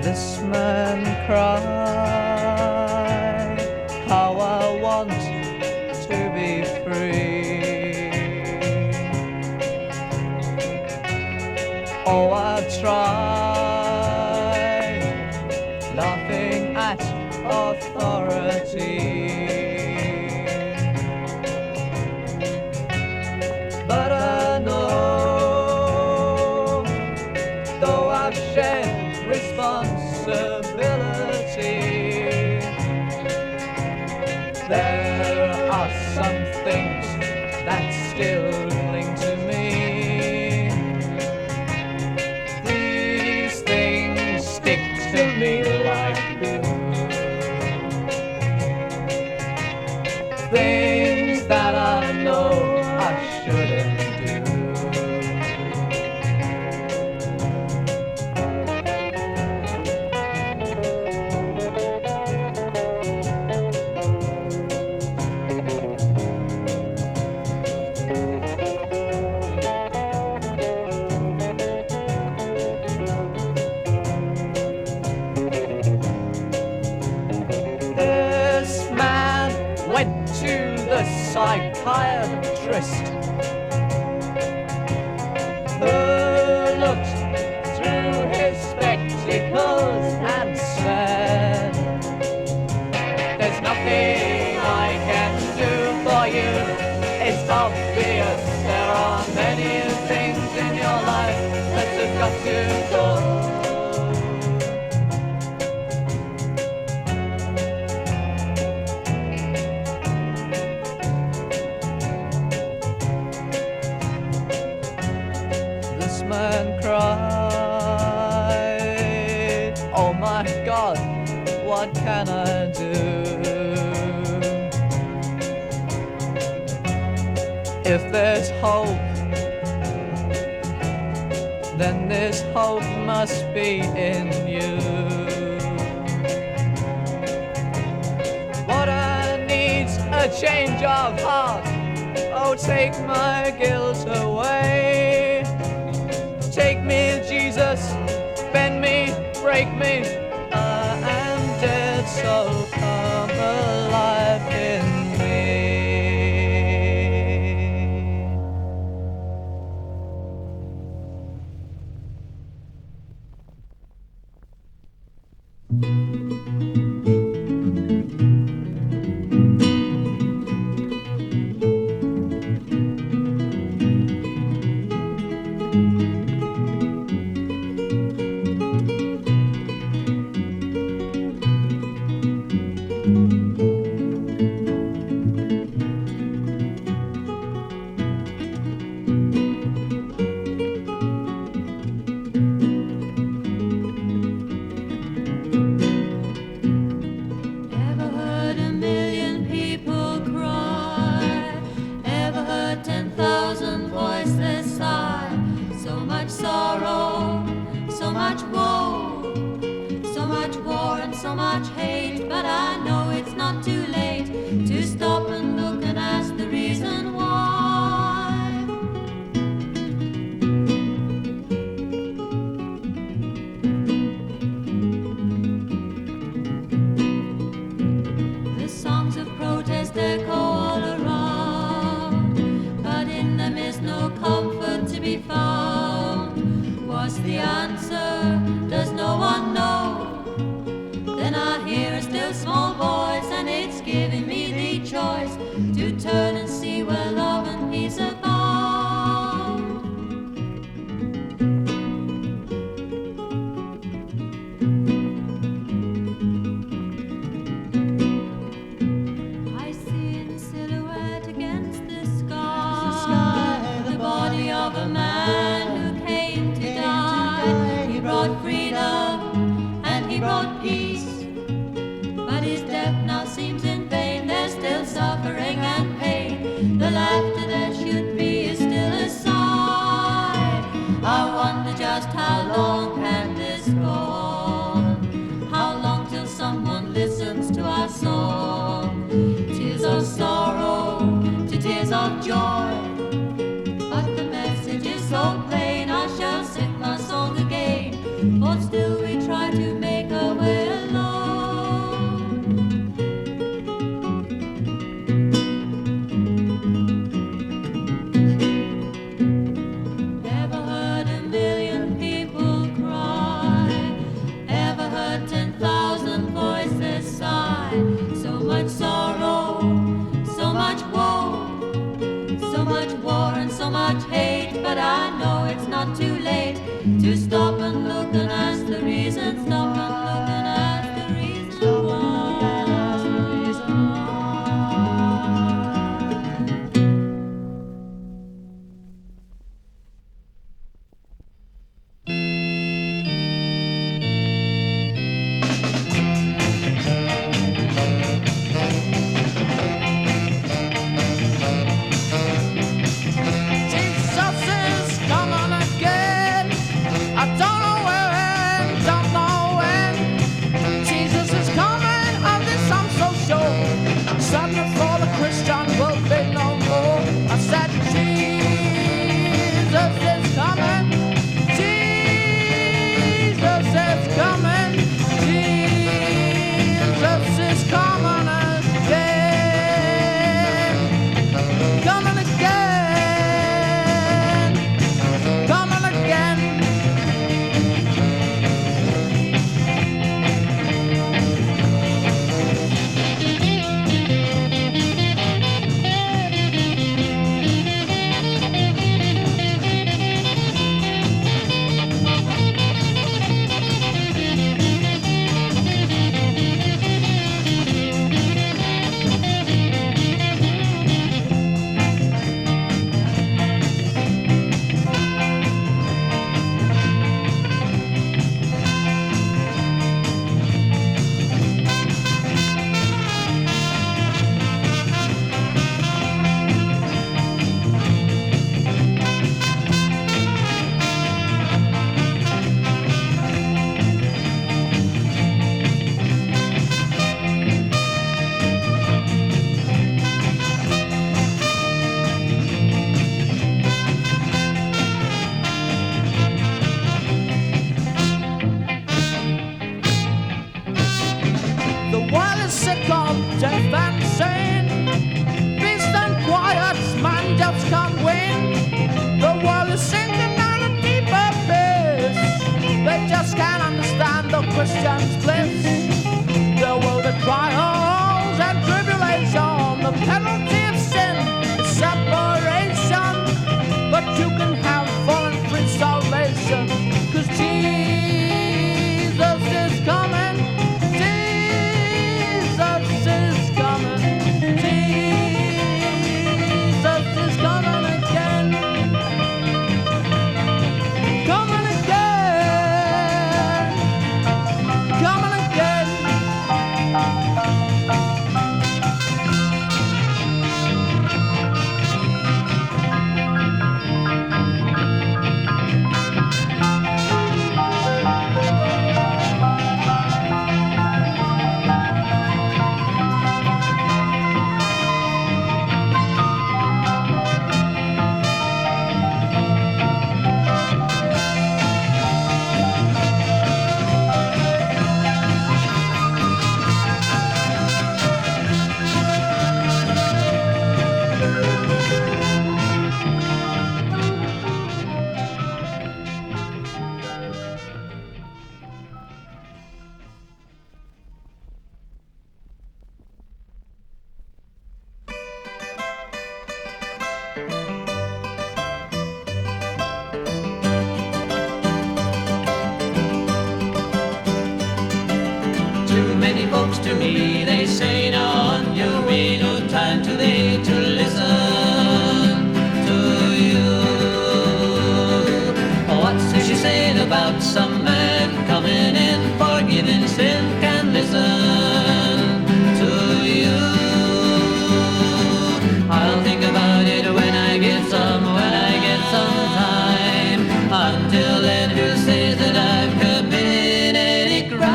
This man cried, how I want to be free. Oh, I've tried, laughing at authority. But I know, though I've shared responsibility, there are some things that still cling to me. These things stick to me like glue. Things that I know I shouldn't do. This man went to the psychiatrist, who looked through his spectacles and said, there's nothing I can do for you. It's obvious there are many things in your life that have got to go. This man cried, oh my God, what can I do? If there's hope, then this hope must be in you. What I need's a change of heart. Oh, take my guilt away. Take me, Jesus, bend me, break me. I am dead, so come alive in me. Ever heard a million people cry? Ever heard 10,000 voiceless sigh? So much sorrow, so much woe, so much war and so much hate. But I know it's not too late to stop and look and ask the reason why. The songs of protest echo all around, but in them is no comfort to be found. What's the answer? Does no one know? Then I hear a still small voice, and it's giving me the choice to turn and see where love and peace abound. I see in silhouette against the sky the body of a man who came to die. He brought freedom and he brought peace, but his death now seems in vain. There's still suffering and pain. The laughter there should be is still a sigh. I wonder just how long can this go on? How long till someone listens to our song? Tears of sorrow to tears of joy, but the message is so plain. I shall sing my song again, for still we try to make to stop and look and ask the reason, stop and look and ask the reason why. Christian's bliss. There will be trials and tribulation. The penalty of sin is separation, but you can have voluntary salvation, 'cause Jesus is coming. Jesus is coming. Jesus is coming again. Coming again. Coming again. Too many folks to me, they say now on your way, no time too late to listen to you. What's she saying about some man coming in, forgiving sin, can listen to you. I'll think about it when I get some time. Until then, who says that I've committed any crime?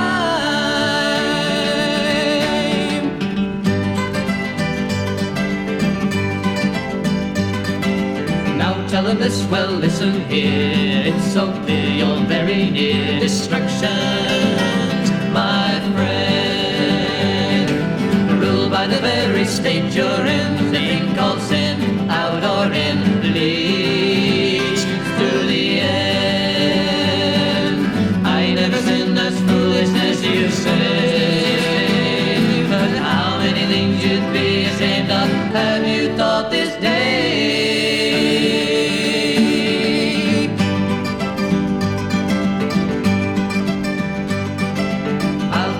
Now tell them this, well listen here, it's so clear you're very near destruction, my friend. Ruled by the very state you're in, the thing called sin, out or in, leads to the end. I never sinned, that's foolishness you say, but how many things you'd be ashamed of have you thought this day?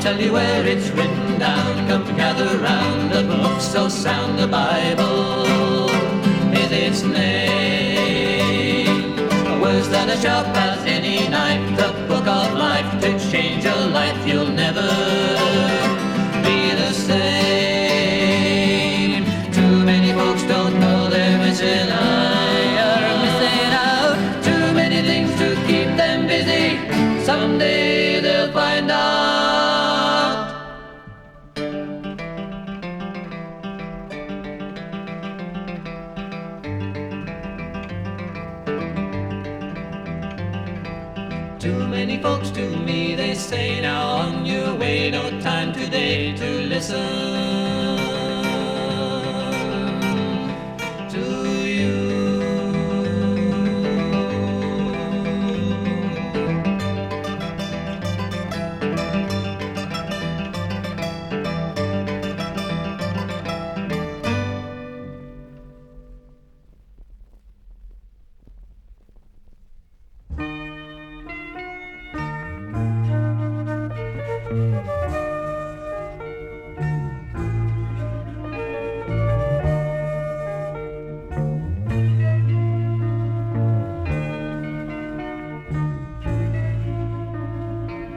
tell you where it's written down. Come gather round, a book so sound, the Bible is its name. Worse than a sharp as any knife, the book of life, to change your life. You'll never be the same. Too many folks don't know they're missing out. Missing out. Too many things to keep them busy. Someday they'll find out. Too many folks to me, they say, now on your way, no time today to listen to you.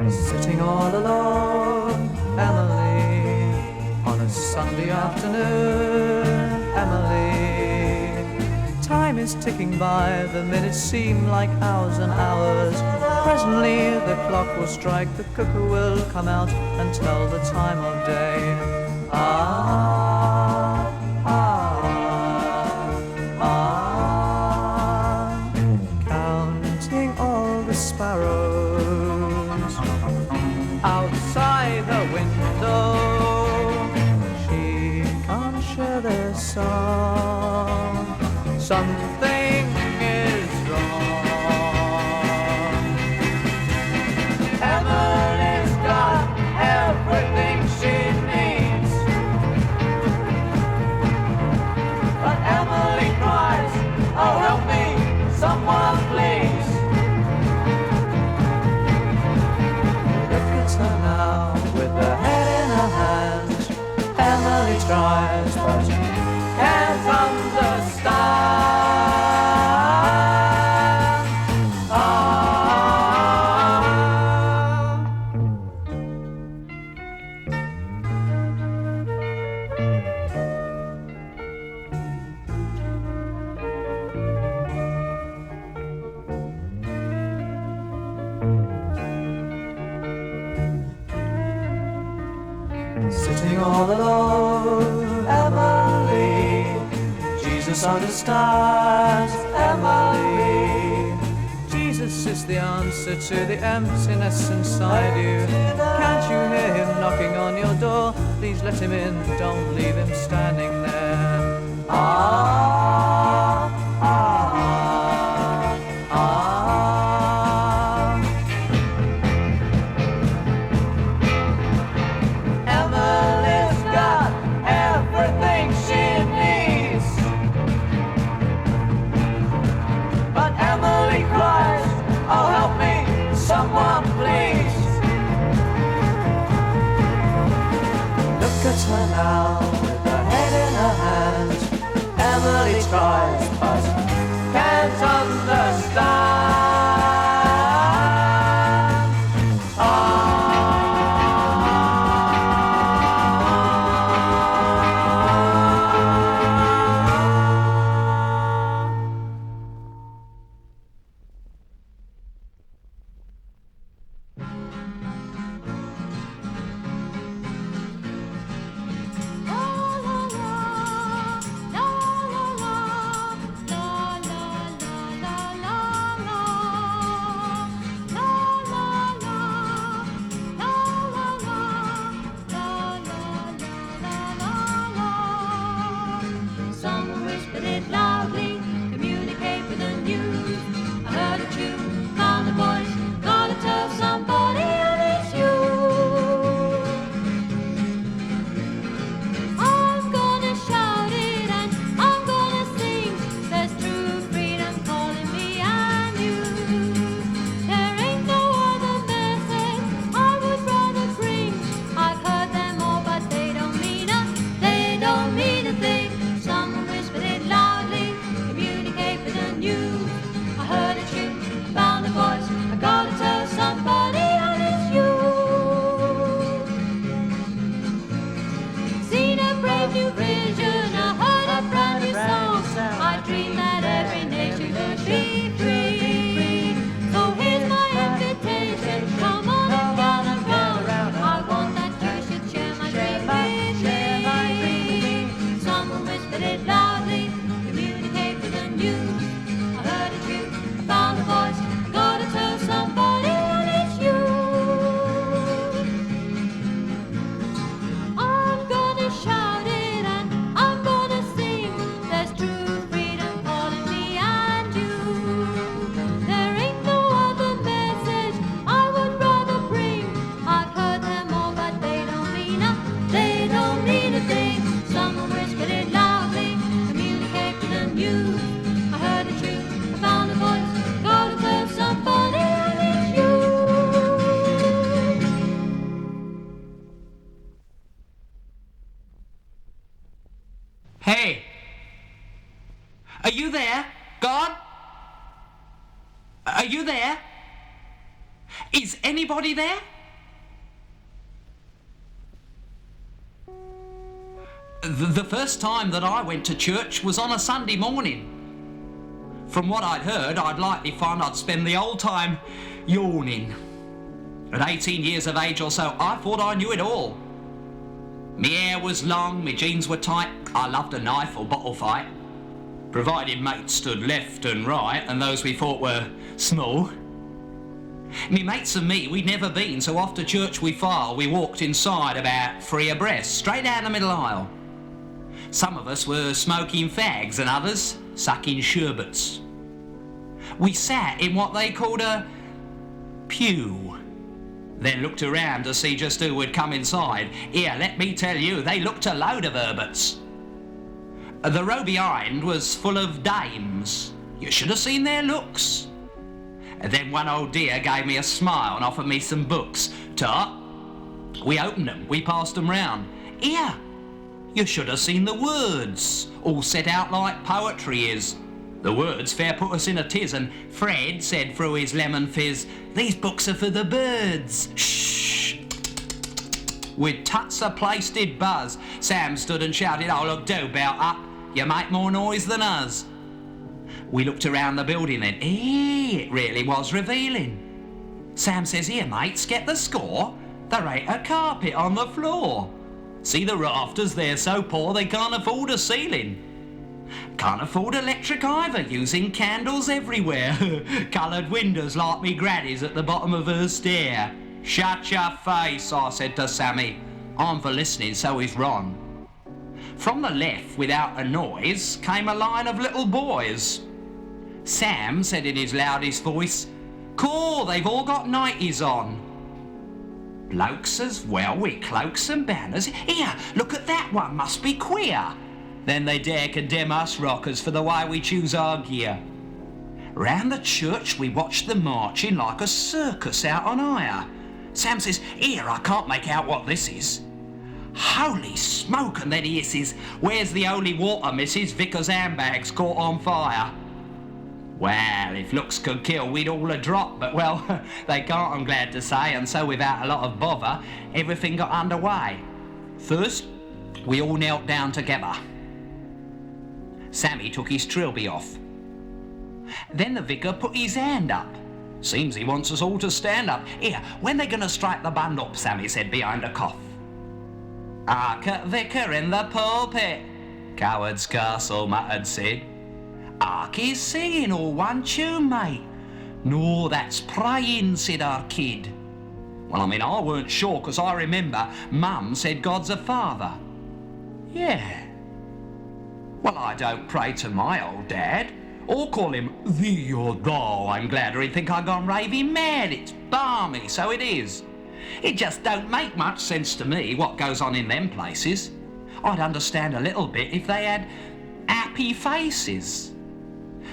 Sitting all alone, Emily, on a Sunday afternoon, Emily. Time is ticking by, the minutes seem like hours and hours. Presently the clock will strike, the cuckoo will come out and tell the time of day. Ah, ah, ah, counting all the sparrows outside the window. She can't share their song. Something is wrong. Emily's got everything she needs, but Emily cries, oh help me, someone please. Now, with her head in her hands, Emily tries, but can't understand. Ah. Sitting all alone, Emily. Jesus understands, Emily. Jesus is the answer to the emptiness inside you. Can't you hear him knocking on your door? Please let him in, don't leave him standing there. Ah, ah, ah. Someone please. Look at her now, with her head in her hands. Emily you there? God? Are you there? Is anybody there? The first time that I went to church was on a Sunday morning. From what I'd heard, I'd likely find I'd spend the whole time yawning. At 18 years of age or so, I thought I knew it all. My hair was long, my jeans were tight, I loved a knife or bottle fight, provided mates stood left and right and those we thought were small. Me mates and me, we'd never been, so off to church we filed. We walked inside about 3 abreast, straight down the middle aisle. Some of us were smoking fags and others sucking sherbets. We sat in what they called a pew, then looked around to see just who would come inside. Here, let me tell you, they looked a load of herberts. The row behind was full of dames. You should have seen their looks. And then one old dear gave me a smile and offered me some books. Tut. We opened them, we passed them round. Here, you should have seen the words, all set out like poetry is. The words fair put us in a tiz, and Fred said through his lemon fizz, "These books are for the birds." Shh. With tuts a place did buzz. Sam stood and shouted, "Oh look, do bout up, you make more noise than us." We looked around the building then. It really was revealing. Sam says, "Here mates, get the score. There ain't a carpet on the floor. See the rafters, they're so poor they can't afford a ceiling. Can't afford electric either, using candles everywhere. Coloured windows like me granny's at the bottom of her stair." "Shut your face," I said to Sammy. I'm for listening, so is Ron. From the left, without a noise, came a line of little boys. Sam said in his loudest voice, "Cool, they've all got 90s on." Blokes as well, with cloaks and banners. "Here, look at that one, must be queer." Then they dare condemn us rockers for the way we choose our gear. Round the church we watched the marching like a circus out on hire. Sam says, "Here, I can't make out what this is." "Holy smoke," and then he hisses, "Where's the holy water, missus? Vicar's handbag's caught on fire." Well, if looks could kill, we'd all a drop, but well, they can't, I'm glad to say, and so without a lot of bother, everything got underway. First, we all knelt down together. Sammy took his trilby off. Then the vicar put his hand up. Seems he wants us all to stand up. "Here, when they gonna strike the band up?" Sammy said behind a cough. "Hark at vicar in the pulpit," Coward's Castle muttered Sid. "Hark, he's singing all one tune, mate." "No, that's praying," said our kid. Well, I mean, I weren't sure, 'cause I remember Mum said God's a father. Yeah. Well, I don't pray to my old dad, or call him thee or thou, I'm glad, or he'd think I'd gone raving mad. It's balmy, so it is. It just don't make much sense to me what goes on in them places. I'd understand a little bit if they had happy faces.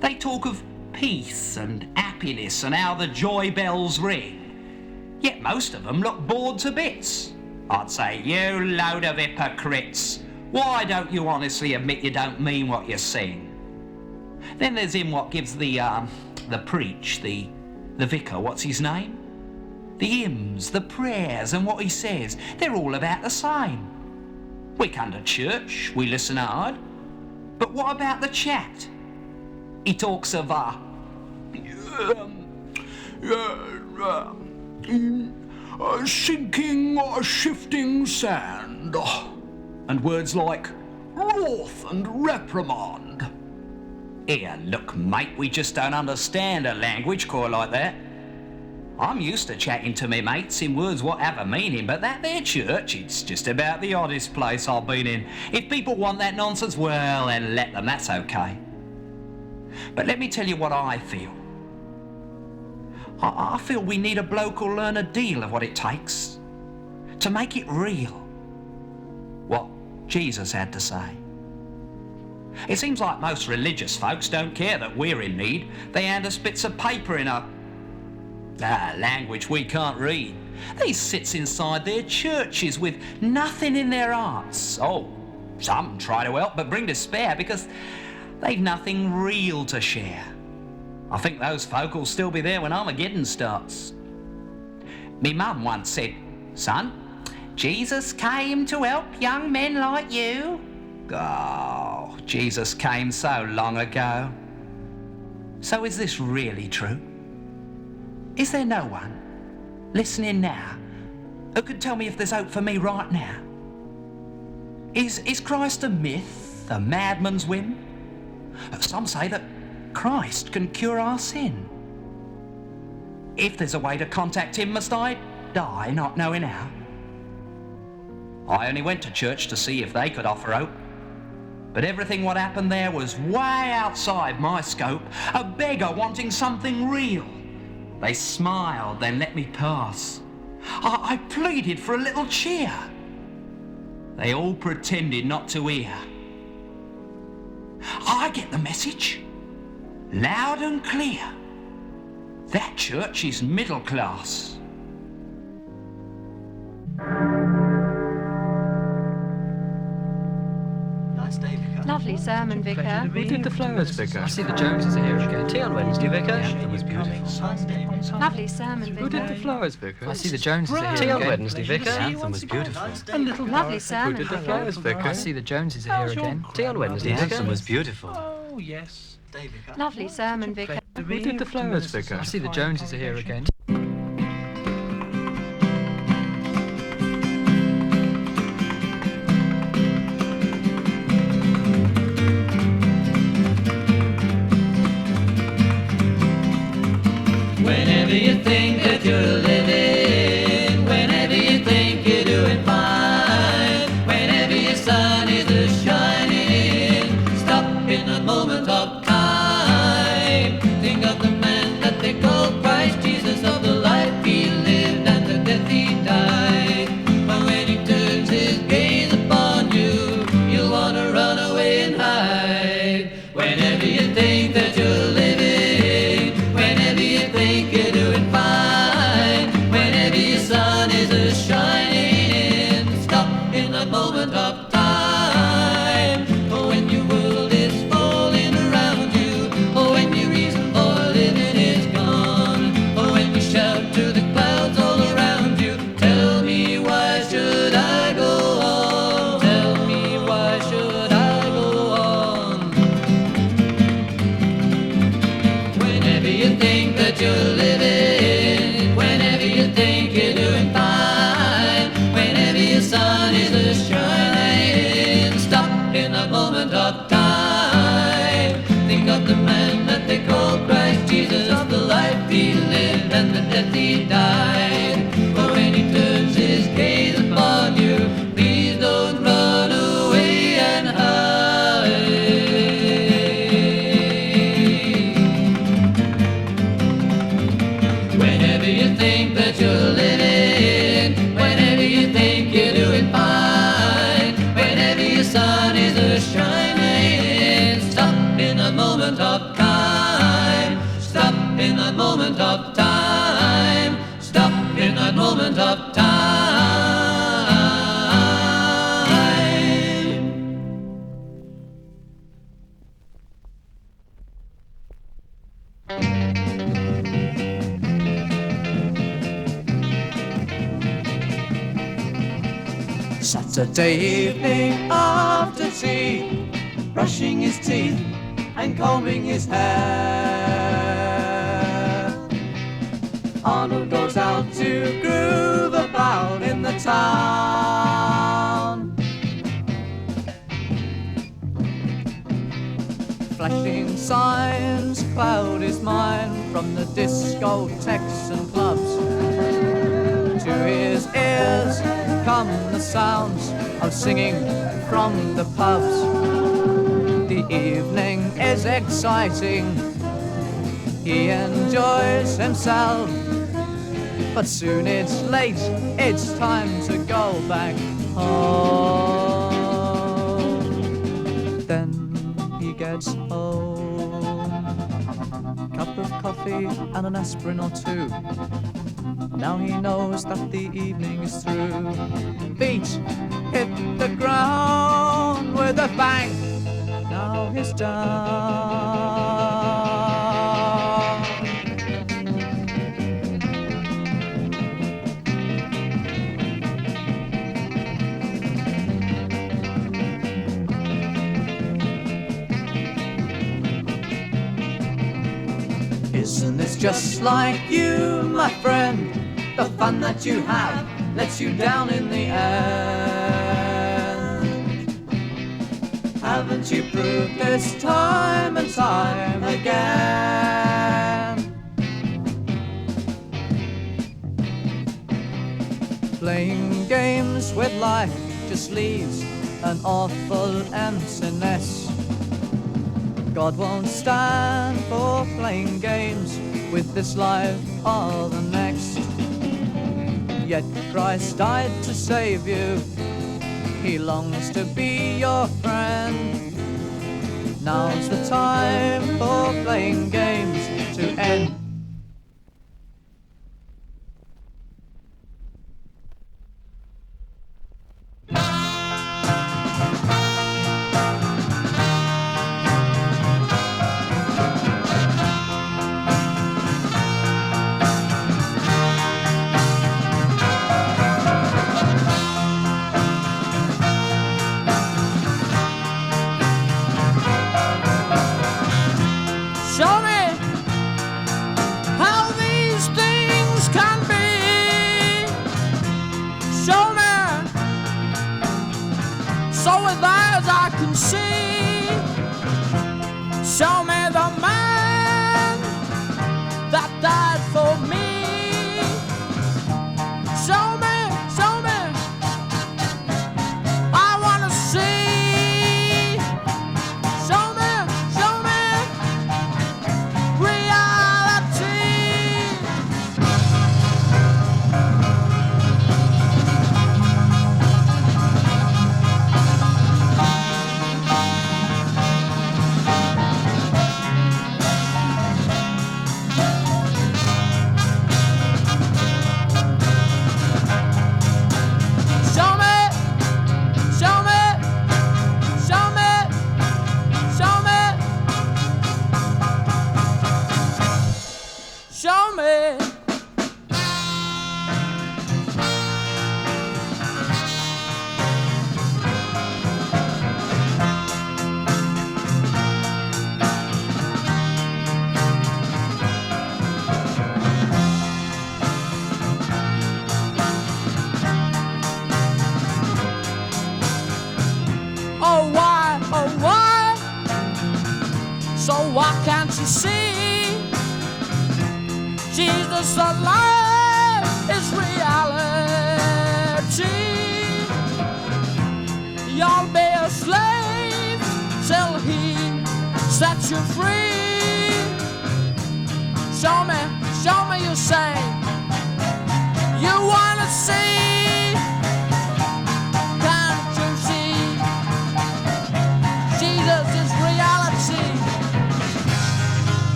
They talk of peace and happiness and how the joy bells ring. Yet most of them look bored to bits. I'd say, "You load of hypocrites. Why don't you honestly admit you don't mean what you sing?" Then there's him what gives the preach, the vicar, what's his name? The hymns, the prayers and what he says, they're all about the same. We come to church, we listen hard, but what about the chat? He talks of sinking shifting sand, and words like wrath and reprimand. Here, look, mate, we just don't understand a language called like that. I'm used to chatting to me mates in words what have a meaning, but that there church, it's just about the oddest place I've been in. If people want that nonsense, well, then let them, that's okay. But let me tell you what I feel. I feel we need a bloke who'll learn a deal of what it takes to make it real. What Jesus had to say. It seems like most religious folks don't care that we're in need. They hand us bits of paper in a language we can't read. They sits inside their churches with nothing in their hearts. Oh, some try to help but bring despair because They've nothing real to share. I think those folk will still be there when Armageddon starts. Me mum once said, "Son, Jesus came to help young men like you." Oh, Jesus came so long ago. So is this really true? Is there no one listening now who could tell me if there's hope for me right now? Is Christ a myth, a madman's whim? Some say that Christ can cure our sin. If there's a way to contact him, must I die not knowing how? I only went to church to see if they could offer hope. But everything what happened there was way outside my scope. A beggar wanting something real. They smiled, then let me pass. I pleaded for a little cheer. They all pretended not to hear. I get the message, loud and clear. That church is middle class. Lovely sermon, Vicar. Who did the flowers, Vicar? I see the Joneses are here again. Tea on Wednesday, Vicar. It was beautiful. Lovely sermon, Who did the Vicar. flowers, Vicar? I see the Joneses are Tea here on again. Wednesday, Vicar. The anthem was beautiful. A little Lovely Who sermon, did the Vicar. flowers, Vicar? I see the Joneses are here again. Tea on Wednesday, The Vicar. anthem was beautiful. Oh, yes. Lovely sermon, Vicar. Who did the flowers, Vicar? I see the Joneses are here again. Whenever you think that you're living, whenever you think you're doing fine, whenever your sun is shining, stop in a moment of time. Think of the man that they call Christ Jesus, of the life he lived and the death he died. But when he turns his gaze upon you, you'll want to run away and hide. Whenever you think that you're living, whenever you think you're doing fine, whenever your sun is shining, stop in a moment of time. Oh, when your world is falling around you, oh, when your reason for living is gone, oh, when you shout to the clouds all around you, tell me why should I go on? Tell me why should I go on? Whenever you think that you're living, whenever you think you're doing fine, whenever your sun is shining, stop in a moment of time. Think of the man that they call Christ Jesus, of the life he lived and the death he died. But when he turns his gaze upon you, please don't run away and hide. Whenever you think that you're living, whenever you think you're doing fine, whenever your sun is shining, stop in a moment of time. Stop in a moment of time. Stop in a moment of time. Saturday evening after tea, brushing his teeth and combing his hair, Arnold goes out to groove about in the town. Flashing signs cloud his mind from the discotheques and clubs. To his ears come the sounds of singing from the pubs. The evening is exciting, he enjoys himself, but soon it's late, it's time to go back home. Then he gets home, cup of coffee and an aspirin or two. Now he knows that the evening is through. Feet hit the ground with a bang. Now now is done. Isn't this just like you, my friend? The fun that you have lets you down in the end. Haven't you proved this time and time again? Playing games with life just leaves an awful emptiness. God won't stand for playing games with this life or the next. Yet Christ died to save you. He longs to be your friend. Now's the time for playing games to end. Why can't you see? Jesus alive is reality. You'll be a slave till he sets you free. Show me you say you wanna see. Can't you see? Jesus is reality.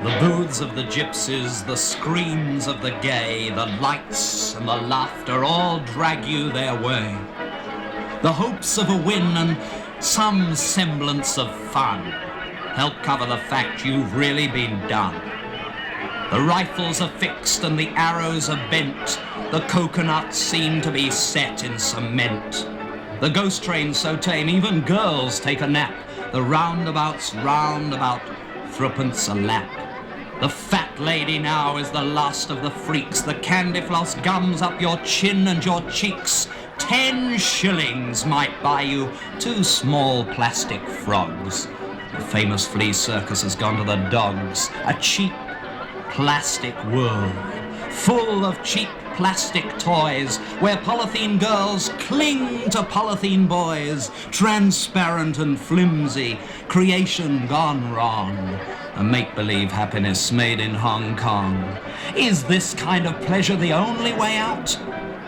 The booths of the gypsies, the screams of the gay, the lights and the laughter all drag you their way. The hopes of a win and some semblance of fun help cover the fact you've really been done. The rifles are fixed and the arrows are bent. The coconuts seem to be set in cement. The ghost train's so tame, even girls take a nap. The roundabouts round about threepence a lap. The fat lady now is the last of the freaks. The candy floss gums up your chin and your cheeks. 10 shillings might buy you 2 small plastic frogs. The famous flea circus has gone to the dogs. A cheap plastic world, full of cheap plastic toys, where polythene girls cling to polythene boys, transparent and flimsy, creation gone wrong, a make-believe happiness made in Hong Kong. Is this kind of pleasure the only way out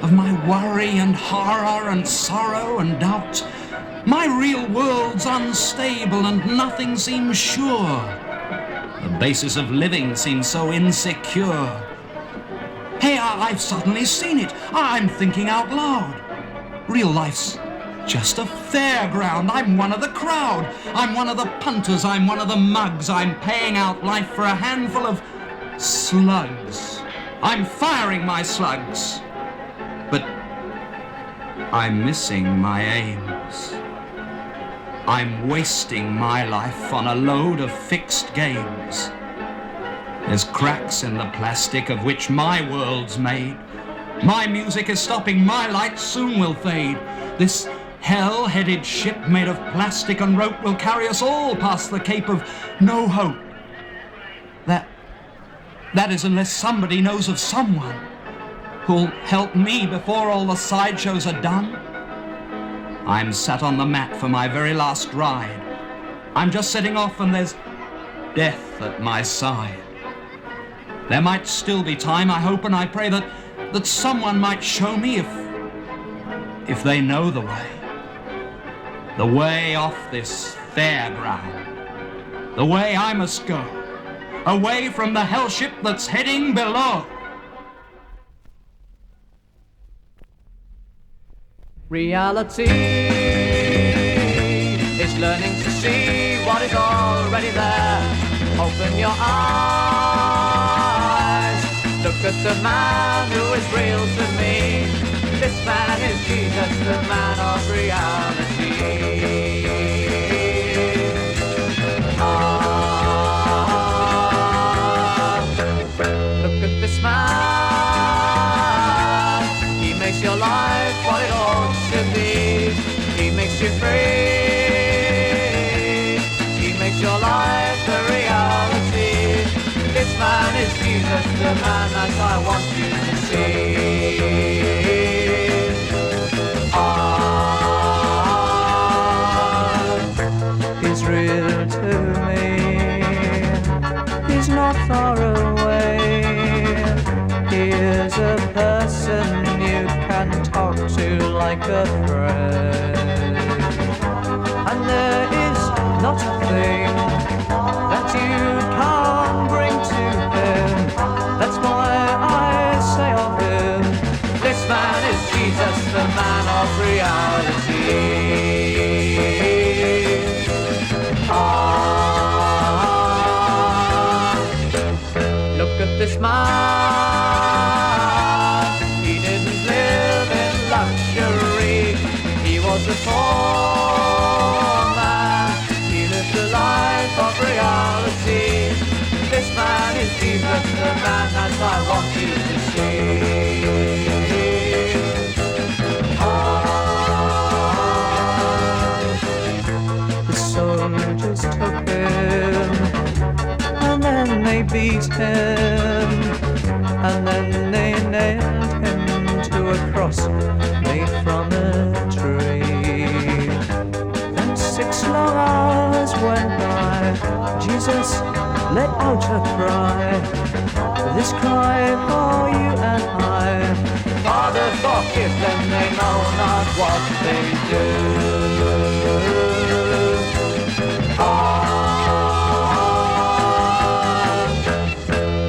of my worry and horror and sorrow and doubt? My real world's unstable and nothing seems sure. The basis of living seems so insecure. Hey, I've suddenly seen it. I'm thinking out loud. Real life's just a fairground. I'm one of the crowd. I'm one of the punters. I'm one of the mugs. I'm paying out life for a handful of slugs. I'm firing my slugs. But I'm missing my aims. I'm wasting my life on a load of fixed games. There's cracks in the plastic of which my world's made. My music is stopping, my light soon will fade. This hell-headed ship made of plastic and rope will carry us all past the Cape of No Hope. That is unless somebody knows of someone who'll help me before all the sideshows are done. I'm sat on the mat for my very last ride. I'm just setting off and there's death at my side. There might still be time, I hope and I pray that someone might show me if they know the way. The way off this fairground. The way I must go. Away from the hell ship that's heading below. Reality is learning to see what is already there. Open your eyes, look at the man who is real to me. This man is Jesus, the man of reality. Look at this man, he makes your life what it ought to be. He makes you free, he makes your life a reality. This man is Jesus, the man that I want you to see. He's real to me, he's not far away. He is a person you can talk to like a friend. And there is not a thing that you can't bring to him. That's why I say of him, this man is Jesus, the man of reality. Look at this man, he didn't live in luxury. He was a poor man, he lived a life of reality. This man is Jesus, the man that I want you to see. The soldiers took him, and then they beat him, and then they nailed him to a cross made from a tree. Then 6 long hours went by, Jesus let out a cry, this cry for you and I. Father, forgive them, they know not what they do.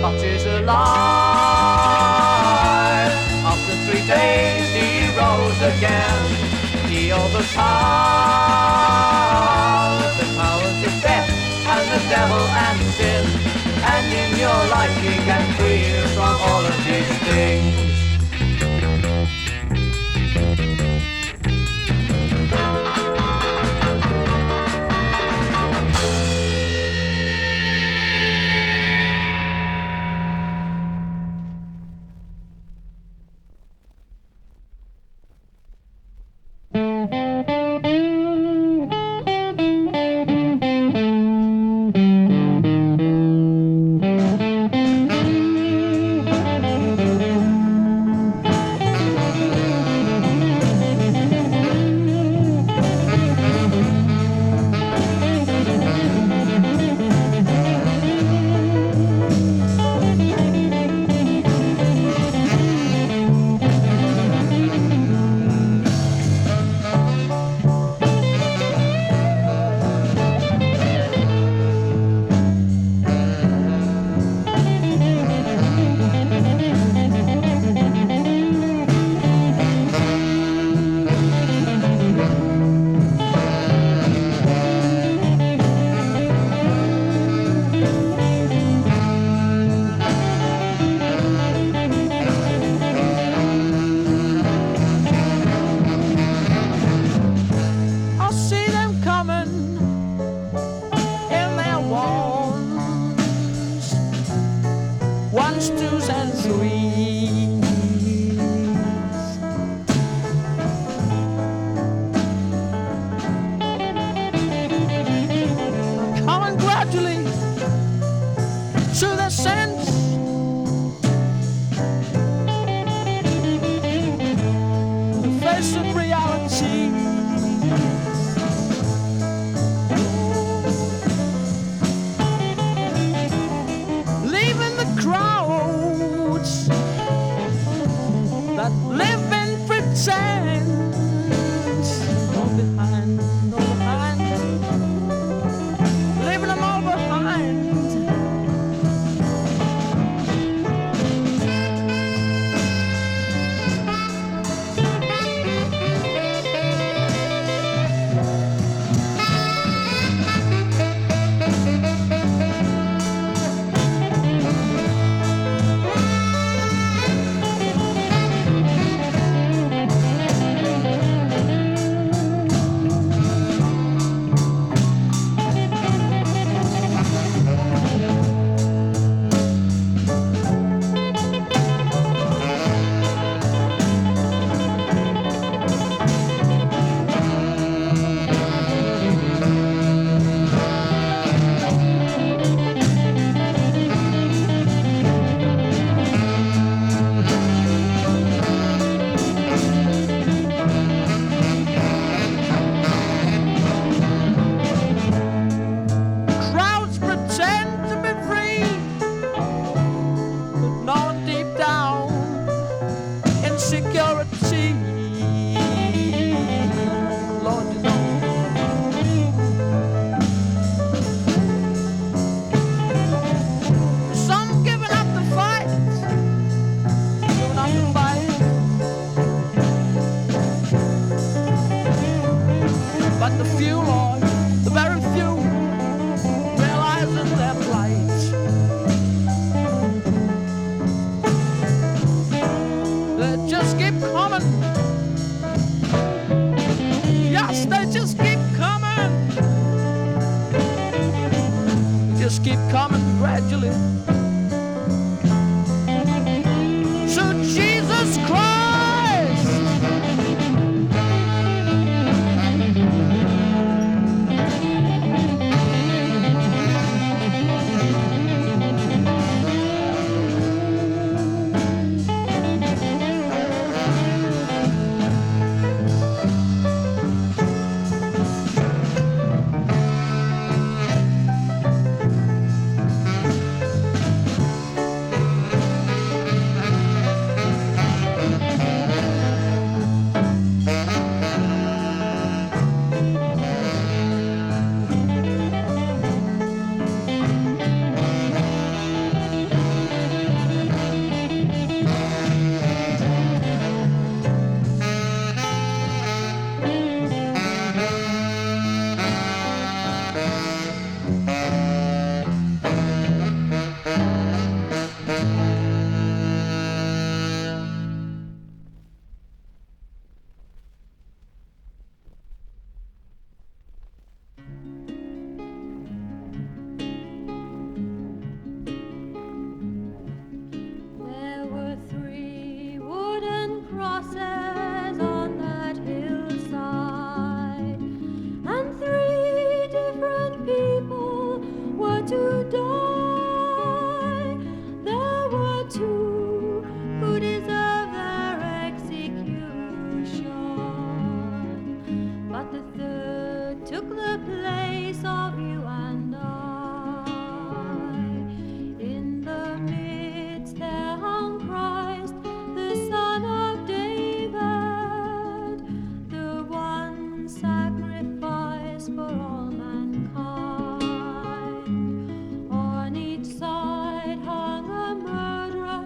But is alive. After 3 days he rose again. He overpowered the powers of death and the devil and sin. And in your life he can free you from all of these things. ones, twos, and threes. Coming gradually to the sense face of reality. Leaving the crowds that live in pretense. All behind, leaving them all behind. Crowds pretend to be free, but knowing deep down insecurity. Lord, you know. Some giving up the fight, but the few, Lord, the very few, realizing their plight. They just keep coming. Yes, they just keep coming. They just keep coming gradually. So Jesus Christ. There were 3 wooden crosses on that hillside, and 3 different people were to die. There were 2 who deserved their execution, but the 3rd took the place of you and I. In the midst there hung Christ, the Son of David, the one sacrifice for all mankind. On each side hung a murderer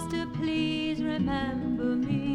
Master, please remember me.